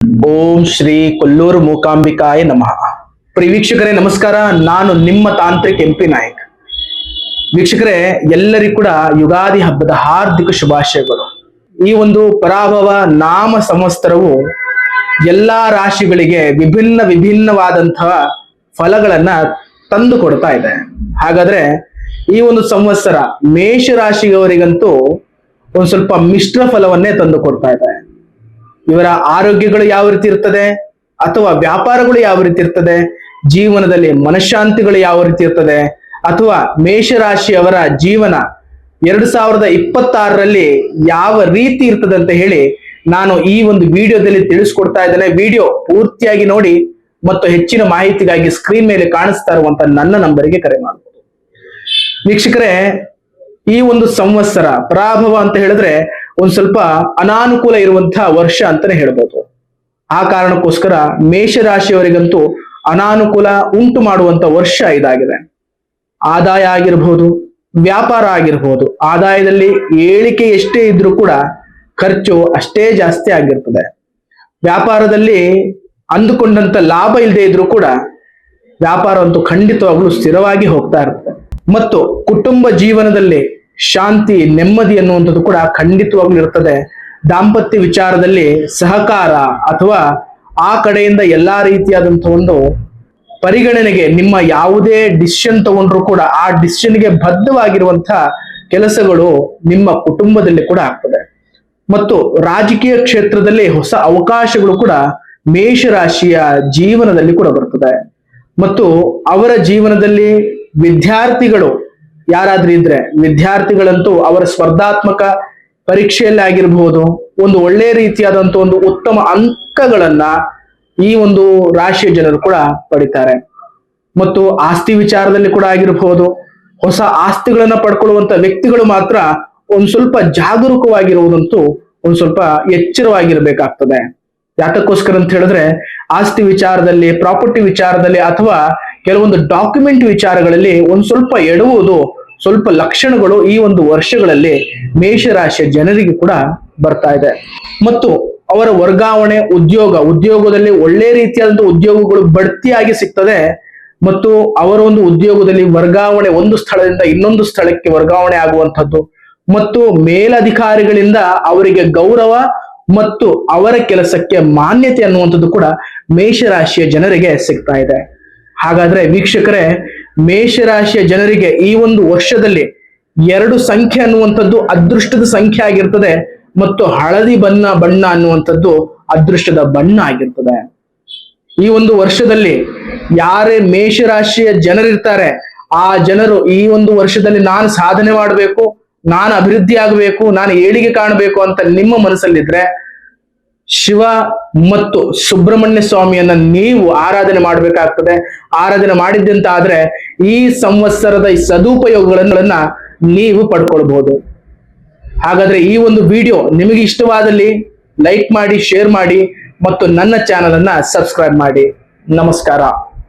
ಓಂ ಶ್ರೀ ಕೊಲ್ಲೂರು ಮೂಕಾಂಬಿಕಾಯ ನಮಃ. ಪ್ರಿಯ ವೀಕ್ಷಕರೇ ನಮಸ್ಕಾರ. ನಾನು ನಿಮ್ಮ ತಾಂತ್ರಿಕ್ ಎಂಪಿ ನಾಯಕ್. ವೀಕ್ಷಕರೇ, ಎಲ್ಲರಿಗೂ ಕೂಡ ಯುಗಾದಿ ಹಬ್ಬದ ಹಾರ್ದಿಕ ಶುಭಾಶಯಗಳು. ಈ ಒಂದು ಪರಾಭವ ನಾಮ ಸಂವತ್ಸರವು ಎಲ್ಲಾ ರಾಶಿಗಳಿಗೆ ವಿಭಿನ್ನವಾದಂತಹ ಫಲಗಳನ್ನ ತಂದು ಕೊಡ್ತಾ ಇದೆ. ಹಾಗಾದ್ರೆ ಈ ಒಂದು ಸಂವತ್ಸರ ಮೇಷ ರಾಶಿಯವರಿಗಂತೂ ಒಂದ್ ಸ್ವಲ್ಪ ಮಿಶ್ರ ಫಲವನ್ನೇ ತಂದು ಕೊಡ್ತಾ ಇದೆ. ಇವರ ಆರೋಗ್ಯಗಳು ಯಾವ ರೀತಿ ಇರ್ತದೆ, ಅಥವಾ ವ್ಯಾಪಾರಗಳು ಯಾವ ರೀತಿ ಇರ್ತದೆ, ಜೀವನದಲ್ಲಿ ಮನಃಶಾಂತಿಗಳು ಯಾವ ರೀತಿ ಇರ್ತದೆ, ಅಥವಾ ಮೇಷರಾಶಿಯವರ ಜೀವನ 2026ರಲ್ಲಿ ಯಾವ ರೀತಿ ಇರ್ತದೆ ಅಂತ ಹೇಳಿ ನಾನು ಈ ಒಂದು ವಿಡಿಯೋದಲ್ಲಿ ತಿಳಿಸ್ಕೊಡ್ತಾ ಇದ್ದೇನೆ. ವಿಡಿಯೋ ಪೂರ್ತಿಯಾಗಿ ನೋಡಿ ಮತ್ತು ಹೆಚ್ಚಿನ ಮಾಹಿತಿಗಾಗಿ ಸ್ಕ್ರೀನ್ ಮೇಲೆ ಕಾಣಿಸ್ತಾ ಇರುವಂತ ನನ್ನ ನಂಬರಿಗೆ ಕರೆ ಮಾಡಬಹುದು. ವೀಕ್ಷಕರೇ, ಈ ಒಂದು ಸಂವತ್ಸರ ಪರಾಭವ ಅಂತ ಹೇಳಿದ್ರೆ ಒಂದ್ ಸ್ವಲ್ಪ ಅನಾನುಕೂಲ ಇರುವಂತಹ ವರ್ಷ ಅಂತಾನೆ ಹೇಳ್ಬೋದು. ಆ ಕಾರಣಕ್ಕೋಸ್ಕರ ಮೇಷರಾಶಿಯವರಿಗಂತೂ ಅನಾನುಕೂಲ ಉಂಟು ಮಾಡುವಂತ ವರ್ಷ ಇದಾಗಿದೆ. ಆದಾಯ ಆಗಿರ್ಬೋದು, ವ್ಯಾಪಾರ ಆಗಿರ್ಬೋದು, ಆದಾಯದಲ್ಲಿ ಏಳಿಕೆ ಎಷ್ಟೇ ಇದ್ರೂ ಕೂಡ ಖರ್ಚು ಅಷ್ಟೇ ಜಾಸ್ತಿ ಆಗಿರ್ತದೆ. ವ್ಯಾಪಾರದಲ್ಲಿ ಅಂದುಕೊಂಡಂತ ಲಾಭ ಇಲ್ಲದೆ ಇದ್ರೂ ಕೂಡ ವ್ಯಾಪಾರ ಅಂತೂ ಖಂಡಿತವಾಗ್ಲೂ ಸ್ಥಿರವಾಗಿ ಹೋಗ್ತಾ ಇರುತ್ತೆ. ಮತ್ತು ಕುಟುಂಬ ಜೀವನದಲ್ಲಿ ಶಾಂತಿ, ನೆಮ್ಮದಿ ಅನ್ನುವಂಥದ್ದು ಕೂಡ ಖಂಡಿತವಾಗ್ಲೂ ಇರ್ತದೆ. ದಾಂಪತ್ಯ ವಿಚಾರದಲ್ಲಿ ಸಹಕಾರ ಅಥವಾ ಆ ಕಡೆಯಿಂದ ಎಲ್ಲಾ ರೀತಿಯಾದಂತಹ ಒಂದು ಪರಿಗಣನೆಗೆ ನಿಮ್ಮ ಯಾವುದೇ ಡಿಸಿಷನ್ ತಗೊಂಡ್ರು ಕೂಡ ಆ ಡಿಸಿಷನ್ಗೆ ಬದ್ಧವಾಗಿರುವಂತಹ ಕೆಲಸಗಳು ನಿಮ್ಮ ಕುಟುಂಬದಲ್ಲಿ ಕೂಡ ಆಗ್ತದೆ. ಮತ್ತು ರಾಜಕೀಯ ಕ್ಷೇತ್ರದಲ್ಲಿ ಹೊಸ ಅವಕಾಶಗಳು ಕೂಡ ಮೇಷರಾಶಿಯ ಜೀವನದಲ್ಲಿ ಕೂಡ ಬರ್ತದೆ. ಮತ್ತು ಅವರ ಜೀವನದಲ್ಲಿ ವಿದ್ಯಾರ್ಥಿಗಳು ಯಾರಾದ್ರೂ ಇದ್ರೆ, ವಿದ್ಯಾರ್ಥಿಗಳಂತೂ ಅವರ ಸ್ಪರ್ಧಾತ್ಮಕ ಪರೀಕ್ಷೆಯಲ್ಲಿ ಆಗಿರ್ಬೋದು ಒಂದು ಒಳ್ಳೆ ರೀತಿಯಾದಂತ ಒಂದು ಉತ್ತಮ ಅಂಕಗಳನ್ನ ಈ ಒಂದು ರಾಶಿಯ ಜನರು ಕೂಡ ಪಡಿತಾರೆ. ಮತ್ತು ಆಸ್ತಿ ವಿಚಾರದಲ್ಲಿ ಕೂಡ ಆಗಿರ್ಬೋದು, ಹೊಸ ಆಸ್ತಿಗಳನ್ನ ಪಡ್ಕೊಳ್ಳುವಂತ ವ್ಯಕ್ತಿಗಳು ಮಾತ್ರ ಒಂದ್ ಸ್ವಲ್ಪ ಜಾಗರೂಕವಾಗಿರುವುದಂತೂ ಒಂದ್ ಸ್ವಲ್ಪ ಎಚ್ಚರವಾಗಿರ್ಬೇಕಾಗ್ತದೆ. ಯಾತಕ್ಕೋಸ್ಕರ ಅಂತ ಹೇಳಿದ್ರೆ, ಆಸ್ತಿ ವಿಚಾರದಲ್ಲಿ, ಪ್ರಾಪರ್ಟಿ ವಿಚಾರದಲ್ಲಿ ಅಥವಾ ಕೆಲವೊಂದು ಡಾಕ್ಯುಮೆಂಟ್ ವಿಚಾರಗಳಲ್ಲಿ ಒಂದ್ ಸ್ವಲ್ಪ ಎಡುವುದು ಸ್ವಲ್ಪ ಲಕ್ಷಣಗಳು ಈ ಒಂದು ವರ್ಷಗಳಲ್ಲಿ ಮೇಷರಾಶಿಯ ಜನರಿಗೆ ಕೂಡ ಬರ್ತಾ ಇದೆ. ಮತ್ತು ಅವರ ವರ್ಗಾವಣೆ, ಉದ್ಯೋಗದಲ್ಲಿ ಒಳ್ಳೆ ರೀತಿಯಾದಂತಹ ಉದ್ಯೋಗಗಳು ಬಡ್ತಿಯಾಗಿ ಸಿಗ್ತದೆ. ಮತ್ತು ಅವರ ಒಂದು ಉದ್ಯೋಗದಲ್ಲಿ ವರ್ಗಾವಣೆ, ಒಂದು ಸ್ಥಳದಿಂದ ಇನ್ನೊಂದು ಸ್ಥಳಕ್ಕೆ ವರ್ಗಾವಣೆ ಆಗುವಂಥದ್ದು, ಮತ್ತು ಮೇಲಧಿಕಾರಿಗಳಿಂದ ಅವರಿಗೆ ಗೌರವ ಮತ್ತು ಅವರ ಕೆಲಸಕ್ಕೆ ಮಾನ್ಯತೆ ಅನ್ನುವಂಥದ್ದು ಕೂಡ ಮೇಷರಾಶಿಯ ಜನರಿಗೆ ಸಿಗ್ತಾ ಇದೆ. ಹಾಗಾದ್ರೆ ವೀಕ್ಷಕರೇ, ಮೇಷರಾಶಿಯ ಜನರಿಗೆ ಈ ಒಂದು ವರ್ಷದಲ್ಲಿ 2 ಸಂಖ್ಯೆ ಅನ್ನುವಂಥದ್ದು ಅದೃಷ್ಟದ ಸಂಖ್ಯೆ ಆಗಿರ್ತದೆ. ಮತ್ತು ಹಳದಿ ಬಣ್ಣ ಅನ್ನುವಂಥದ್ದು ಅದೃಷ್ಟದ ಬಣ್ಣ ಆಗಿರ್ತದೆ. ಈ ಒಂದು ವರ್ಷದಲ್ಲಿ ಯಾರೇ ಮೇಷರಾಶಿಯ ಜನರಿರ್ತಾರೆ, ಆ ಜನರು ಈ ಒಂದು ವರ್ಷದಲ್ಲಿ ನಾನು ಸಾಧನೆ ಮಾಡಬೇಕು, ನಾನು ಅಭಿವೃದ್ಧಿ ಆಗಬೇಕು, ನಾನು ಏಳಿಗೆ ಕಾಣಬೇಕು ಅಂತ ನಿಮ್ಮ ಮನಸ್ಸಲ್ಲಿದ್ರೆ ಶಿವ ಮತ್ತು ಸುಬ್ರಹ್ಮಣ್ಯ ಸ್ವಾಮಿಯನ್ನ ನೀವು ಆರಾಧನೆ ಮಾಡಬೇಕಾಗ್ತದೆ. ಆರಾಧನೆ ಮಾಡಿದ್ದಂತ ಆದ್ರೆ ಈ ಸಂವತ್ಸರದ ಈ ಸದುಪಯೋಗಗಳನ್ನ ನೀವು ಪಡ್ಕೊಳ್ಬಹುದು. ಹಾಗಾದ್ರೆ ಈ ಒಂದು ವಿಡಿಯೋ ನಿಮಗೆ ಇಷ್ಟವಾದಲ್ಲಿ ಲೈಕ್ ಮಾಡಿ, ಶೇರ್ ಮಾಡಿ ಮತ್ತು ನನ್ನ ಚಾನಲ್ ಅನ್ನ ಸಬ್ಸ್ಕ್ರೈಬ್ ಮಾಡಿ. ನಮಸ್ಕಾರ.